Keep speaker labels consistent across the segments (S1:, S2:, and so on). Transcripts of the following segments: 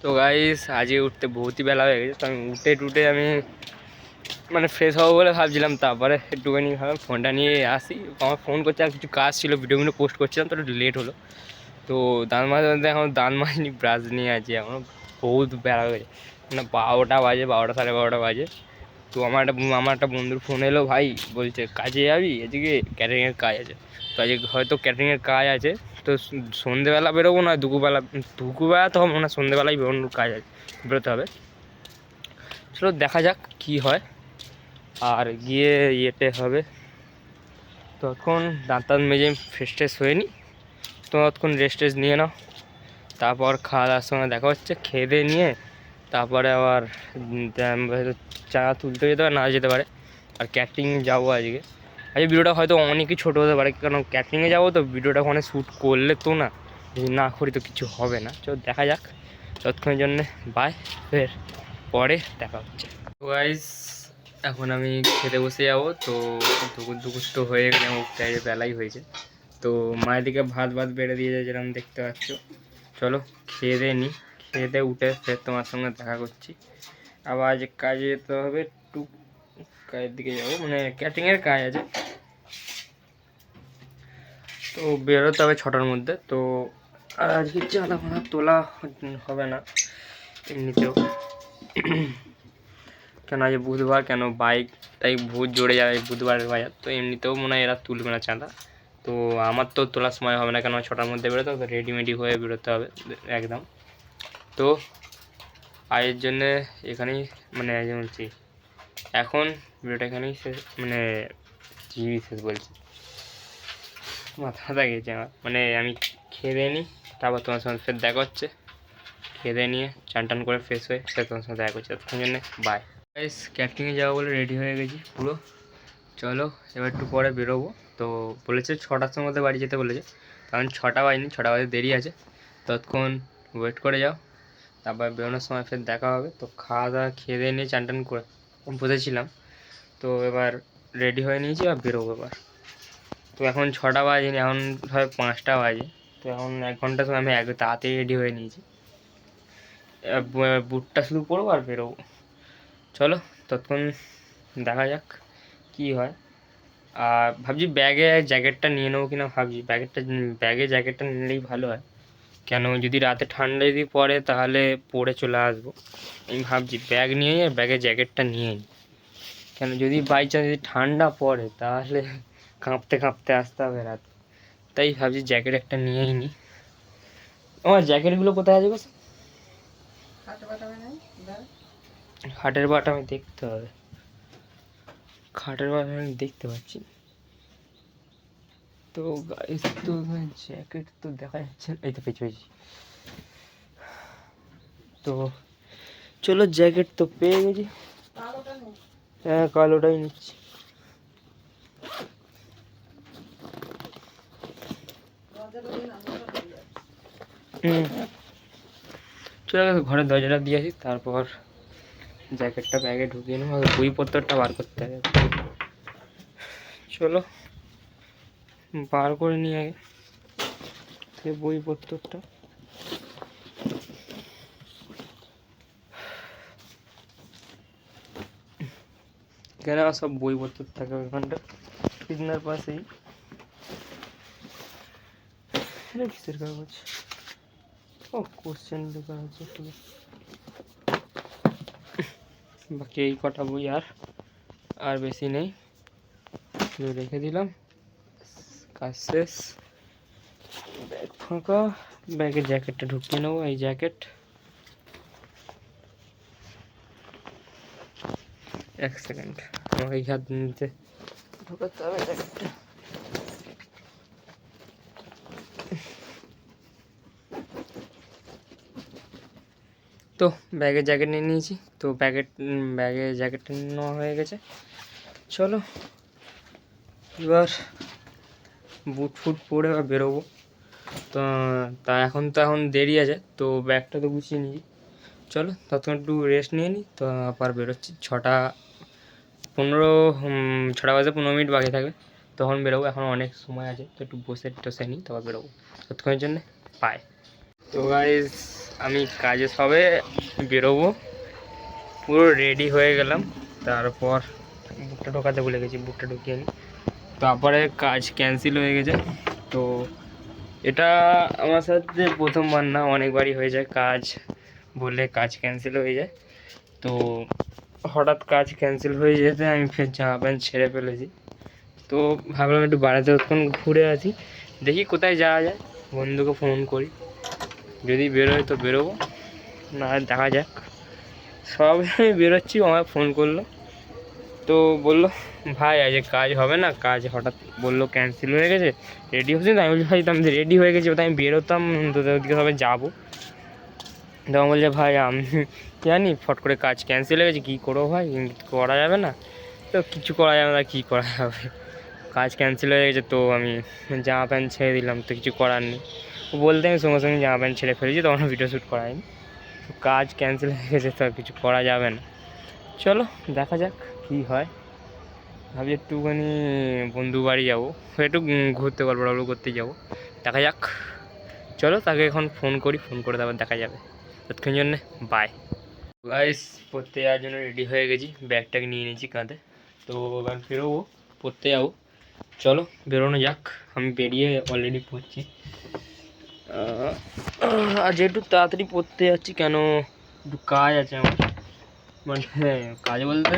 S1: তো গাইস আজকে উঠতে বহুতই বেলা হয়ে গেছে, তো আমি উঠে আমি মানে ফ্রেশ হবো বলে ভাবছিলাম, তারপরে একটুখানি ভাবলাম ফোনটা নিয়ে আসি। আমার ফোন করছে, আর কিছু কাজ ছিল, ভিডিওগুলো পোস্ট করছিলাম, তো একটু লেট হলো। তো দাঁত মাজতে এখন দাঁত মাজিনি, ব্রাশ নিয়ে আছি, এখনও বহুত বেলা হয়ে গেছে, মানে 12টা বাজে, 12টা সাড়ে 12টা বাজে। তো আমার একটা বন্ধুর ফোন এলো, ভাই বলছে কাজে যাবি, আজকে ক্যাটারিংয়ের কাজ আছে। তো আজকে হয়তো ক্যাটারিংয়ের কাজ আছে, তো সন্ধেবেলা বেরোবো না দুপুরবেলা তো হবে না, সন্ধেবেলায় বেরোনোর কাজ আছে, বেরোতে হবে। চলো দেখা যাক কি হয়। আর গিয়ে ইয়েতে হবে, ততক্ষণ দাঁত মেজে ফ্রেশ ট্রেশ হয়ে নিই, ততক্ষণ রেস্ট টেস্ট নিয়ে নাও। তারপর খাওয়া দাওয়ার সময় দেখা হচ্ছে, খেয়ে দিয়ে নিয়ে তারপরে আবার চা তুলতে যেতে পারে, না যেতে পারে। আর ক্যাটারিং যাবো আজকে। ভিডিওটা হয়তো অনেকই ছোটো হতে পারে, কারণ ক্যাটারিংয়ে যাবো, তো ভিডিওটা ওখানে শ্যুট করলে তো না, যদি না করি তো কিছু হবে না। চলো দেখা যাক, ততক্ষণের জন্যে বাই, ফের পরে দেখা হচ্ছে। তো গাইস এখন আমি খেতে বসে যাবো। তো দুপুর তো হয়ে গেলে উঠতে বেলাই হয়েছে। তো মায়ের দিকে ভাত বেড়ে দিয়ে যায়, যেরকম দেখতে পাচ্ছ। চলো খেয়ে দিয়ে নিই, খেয়ে দিয়ে উঠে ফের তোমার সঙ্গে দেখা করছি। আবার আজ কাজে যেতে হবে, একটু কাজের দিকে যাবো, মানে ক্যাটারিংয়ের কাজ আছে, তো বেরোতে হবে 6টার মধ্যে। তো আর আজকে চাঁদা ফাঁদা তোলা হবে না এমনিতেও, কেন আজ বুধবার, কেন বাইক তাই ভূত জোরে যাবে বুধবারের বাজার, তো এমনিতেও মনে হয় এরা তুলবে না চাঁদা। তো আমার তো তোলার সময় হবে না, কেন 6টার মধ্যে বেরোতে হবে, রেডিমেডি হয়ে বেরোতে হবে একদম। তো আয়ের জন্যে এখানেই, মানে বলছি এখন ভিডিওটা এখানেই শেষ, মানে টিভি শেষ বলছি, মাথা গেছে আমার। মানে আমি খেয়ে দিয়ে নিই, তারপর তোমার সঙ্গে ফের দেখা হচ্ছে। খেয়ে দিয়ে নিয়ে চান টান করে ফ্রেশ হয়ে ফের তোমার সঙ্গে দেখা করছি, ততক্ষণ জন্যে বাই। গাইস ক্যাটারিংয়ে যাবো বলে রেডি হয়ে গেছি পুরো। চলো এবার একটু পরে বেরোবো। তো বলেছে 6টার মধ্যে বাড়ি যেতে বলেছে, কারণ 6টা বাজেনি, 6টা বাজে দেরি আছে, ততক্ষণ ওয়েট করে যাও, তারপর বেরোনোর সময় ফের দেখা হবে। তো খাওয়া দাওয়া খেয়ে দিয়ে নিয়ে চান টান করে বসেছিলাম, তো এবার রেডি হয়ে নিয়েছি আর বেরোবো এবার। তো এখন 6টা বাজেনি, এখন হয় 5টা বাজে, তো এখন 1 ঘন্টা সময় আমি তাড়াতাড়ি রেডি হয়ে নিয়েছি। বুটটা শুধু পরবো আর বেরোবো। চলো ততক্ষণ দেখা যাক কি হয়। আর ভাবছি ব্যাগে জ্যাকেটটা নিয়ে নেবো কিনা, ভাবছি ব্যাগে জ্যাকেটটা নিলেই ভালো হয়, কেন যদি রাতে ঠান্ডা যদি পড়ে তাহলে পরে চলে আসবো। আমি ভাবছি ব্যাগ নিয়ে যাই, ব্যাগে জ্যাকেটটা নিয়ে নিই, কেন যদি বাই চান্স যদি ঠান্ডা পড়ে তাহলে কাঁপতে কাঁপতে আসতে হবে রাত, তাই ভাবছি জ্যাকেট একটা নিয়েই নিই। আমার জ্যাকেটগুলো কোথায় আছে গো? খাটের বাটা আমি দেখতে হবে, খাটের বাটা আমি দেখতে পাচ্ছি না। তো গাইস তো জ্যাকেট তো দেখা যাচ্ছে না, এই তো পেয়েছি। তো চলো জ্যাকেট তো পেয়ে গেছি, হ্যাঁ কালোটাই নিচ্ছি। চলে গেছে, ঘরের দরজাটা দিয়ে আসি, তারপর জ্যাকেটটা ব্যাগে ঢুকিয়ে নেবো, বইপত্রটা বার করতে হবে। চলো বার করে নিয়ে আগে সে বইপত্রটা। এখানে আমার সব বইপত্র থাকে ওইখানটা, বিছানার পাশেই। এটা কিসের কাগজ? ও কোশ্চেন লেখা আছে এখানে। বাকি এই কটা বই, আর বেশি নেই, রেখে দিলাম, কাজ শেষ। ব্যাগ ফাঁকা, ব্যাগে জ্যাকেটটা ঢুকিয়ে নেবো। এই জ্যাকেট, 1 সেকেন্ড, আমাকে এই হাত নিতে ঢোকাতে হবে জ্যাকেটটা। তো ব্যাগে জ্যাকেট নিয়ে নিয়েছি, তো ব্যাগে জ্যাকেটটা নেওয়া হয়ে গেছে। চলো এবার বুট ফুট পরে এবার বেরোবো। তো এখন দেরি আছে, তো ব্যাগটা তো গুছিয়ে নিই। চলো ততক্ষণ একটু রেস্ট নিয়ে নিই, তো আবার বেরোচ্ছি। 6টা 15, 6টা বাজে 15 মিনিট বাকি থাকবে, তখন বেরোবো। এখন অনেক সময় আছে, তো একটু বসে টসে নিই, তারপর বেরোবো। ততক্ষণের জন্যে বাই। তো গাইস আমি কাজে সবে বেরোবো, পুরো রেডি হয়ে গেলাম। তারপর বুটটা ঢোকাতে ভুলে গেছি, বুটটা ঢুকিয়ে নিই। তারপরে কাজ ক্যান্সেল হয়ে গেছে। তো এটা আমার সাথে প্রথমবার না, অনেকবারই হয়ে যায় কাজ বললে কাজ ক্যান্সেল হয়ে যায়। তো হঠাৎ কাজ ক্যান্সেল হয়ে যেতে আমি ফের জামা প্যান্ট ছেড়ে ফেলেছি। তো ভাবলাম একটু বাড়িতে তখন ঘুরে আসি, দেখি কোথায় যাওয়া যায়, বন্ধুকে ফোন করি, যদি বেরোয় তো বেরোবো, না দেখা যাক। সব আমি বেরোচ্ছি, আমায় ফোন করলো, তো বললো ভাই আজ কাজ হবে না, কাজ হঠাৎ বললো ক্যান্সেল হয়ে গেছে, রেডি হচ্ছে। আমি বলছি ভাই আমি রেডি হয়ে গেছি, আমি বেরোতাম তোদের ওদিকে সবাই যাবো। তখন বলছে ভাই আমি জানি ফট করে কাজ ক্যান্সেল হয়ে গেছে, কী করবো ভাই, করা যাবে না। তো কিছু করা যাবে না, কী করা যাবে, কাজ ক্যান্সেল হয়ে গেছে। তো আমি জামা প্যান্ট ছেড়ে দিলাম, তো কিছু করার নেই। বলতে আমি সঙ্গে সঙ্গে জামা প্যান্ট ছেড়ে ফেলেছি, তখন ভিডিও শ্যুট করায়নি। তো কাজ ক্যান্সেল হয়ে গেছে, তো আর কিছু করা যাবে না। চলো দেখা যাক কী হয়। ভাবছি একটুখানি বন্ধু বাড়ি যাবো, একটু ঘুরতে গল্প করতে যাবো, দেখা যাক। চলো তাকে এখন ফোন করি, ফোন করে তারপর দেখা যাবে। ততক্ষণ জন্যে বাই। গাইস পড়তে যাওয়ার জন্য রেডি হয়ে গেছি, ব্যাগটাকে নিয়ে নিয়েছি কাঁধে। তো এবার বেরোবো, পড়তে যাবো। চলো বেরোনো যাক। আমি বেরিয়ে অলরেডি পড়ছি। আজ একটু তাড়াতাড়ি পড়তে যাচ্ছি, কেন একটু কাজ আছে আমার। মানে কাজ বলতে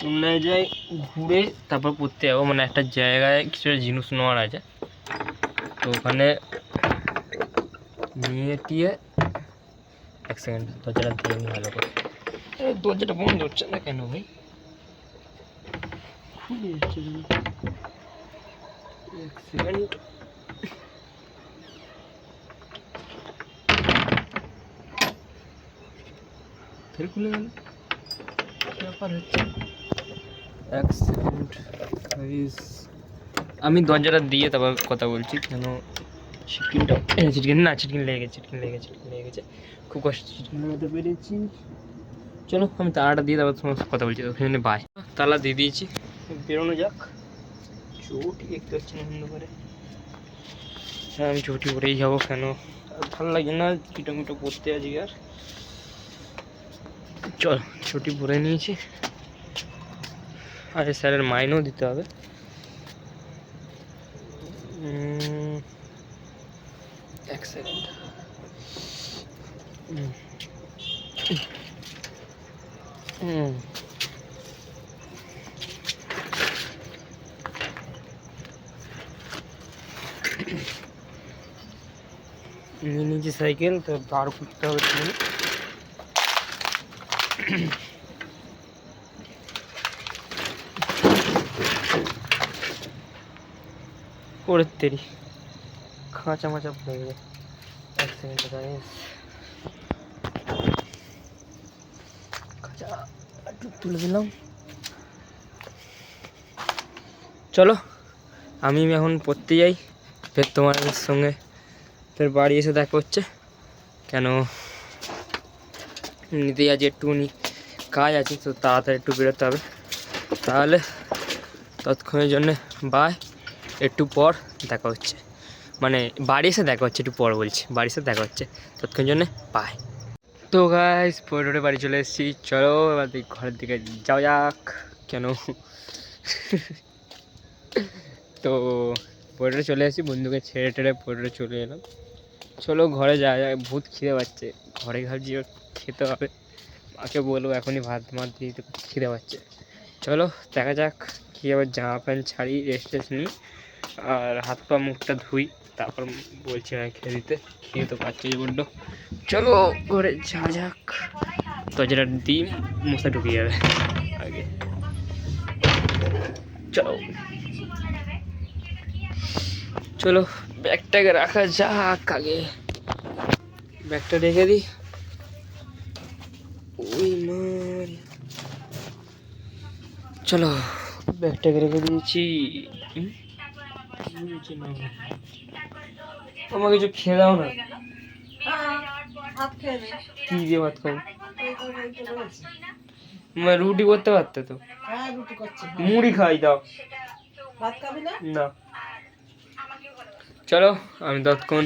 S1: অন্য জায়গায় ঘুরে তারপর পড়তে যাবো, মানে একটা জায়গায় কিছু জিনিস নেওয়ার আছে। তো ওখানে নিয়ে টিয়ে এক সেকেন্ড দরজাটা দিয়ে নি ভালো করে। দরজাটা বন্ধ হচ্ছে না কেন ভাই, খুলে যাচ্ছে এক সেকেন্ড। ফের খুলে গেল, ব্যাপার হচ্ছে। এক সেকেন্ড আমি দরজাটা দিয়ে তারপর কথা বলছি, কেন ছিটকিনটা ছিটকিন লেগে গেছে, খুব কষ্ট ছিটকিনের মধ্যে বেরিয়েছি। চলো আমি তালাটা দিয়ে তারপর তোমার কথা বলছি, ওখানে বাই। তালা দিয়ে দিয়েছি, বেরোনো যাক। চটি দেখতে পাচ্ছি না বন্ধ করে, হ্যাঁ আমি চটি পরেই যাবো, কেন ভালো লাগে না কিটোমিটো পড়তে আছি আর। চল ছুটি পরে নিয়েছি, আরে স্যারের মাইনেও দিতে হবে। এক সেকেন্ড। নিয়ে নিয়েছি সাইকেল, তো বার করতে হবে তুমি। ওরে তেরি খাঁচা মাচা পড়ে গেছে। এক সেকেন্ড গাইস, খাঁচা একটু তুলে দিলাম। চলো আমি এখন পড়তে যাই, ফের তোমার সঙ্গে ফের বাড়ি এসে দেখা হচ্ছে। কেন নিতে আজ একটুখানি কাজ আছে, তো তাড়াতাড়ি একটু বেরোতে হবে। তাহলে ততক্ষণের জন্যে বাই, একটু পর দেখা হচ্ছে, মানে বাড়ি এসে দেখা হচ্ছে, একটু পর বলছি, বাড়ি এসে দেখা হচ্ছে, ততক্ষণের জন্যে বাই। তো গাইস পরে বাড়ি চলে এসেছি, চলো এবার ঘরের দিকে যাওয়া যাক। কেন তো পরে চলে এসেছি, বন্ধুকে ছেড়ে টেড়ে পরে চলে এলাম। চলো ঘরে যাওয়া যায়, ভূত খিদে পাচ্ছে, ঘরে ভাবছি খেতে হবে, মাকে বলবো এখনই ভাত দিয়ে তো খিদে পাচ্ছে। চলো দেখা যাক কী, আবার জামা প্যান্ট ছাড়ি, রেস্ট নিই, আর হাত পা মুখটা ধুই, তারপর বলছি না খেয়ে দিতে, খেয়ে তো পাচ্ছি বড্ড। চলো ঘরে যাওয়া যাক, তো যেটা ডিম মশা ঢুকে যাবে আগে। চলো চলো ব্যাগটাকে রাখা যাক আগে, ব্যাগটা রেখে দিই। ওই মার, চলো ব্যাগটাকে রেখে দিয়েছি। আমাকে কিছু খেয়ে দাও না। কি দিয়ে ভাত খাবো, রুটি করতে পারতে তো, মুড়ি খাই দাও না। চলো আমি ততক্ষণ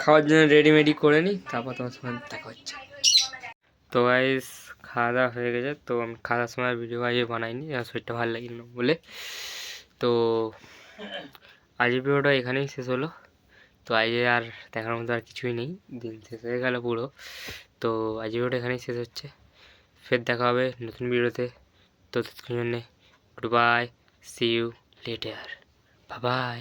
S1: খাওয়ার জন্য রেডিমেডি করে নিই, তারপর তোমার সঙ্গে দেখা হচ্ছে। তো গাইস খাওয়া দাওয়া হয়ে গেছে, তো আমি খাওয়ার সময় ভিডিও আজকে বানাইনি, আর শরীরটা ভালো লাগছিল না বলে। তো আজকের ভিডিওটা এখানেই শেষ হলো। তো আজকে আর দেখার মতো আর কিছুই নেই, দিন শেষ হয়ে গেল পুরো। তো আজকের ভিডিওটা এখানেই শেষ হচ্ছে, ফের দেখা হবে নতুন ভিডিওতে। তো ততক্ষণ জন্যে good bye, see you later, bye by.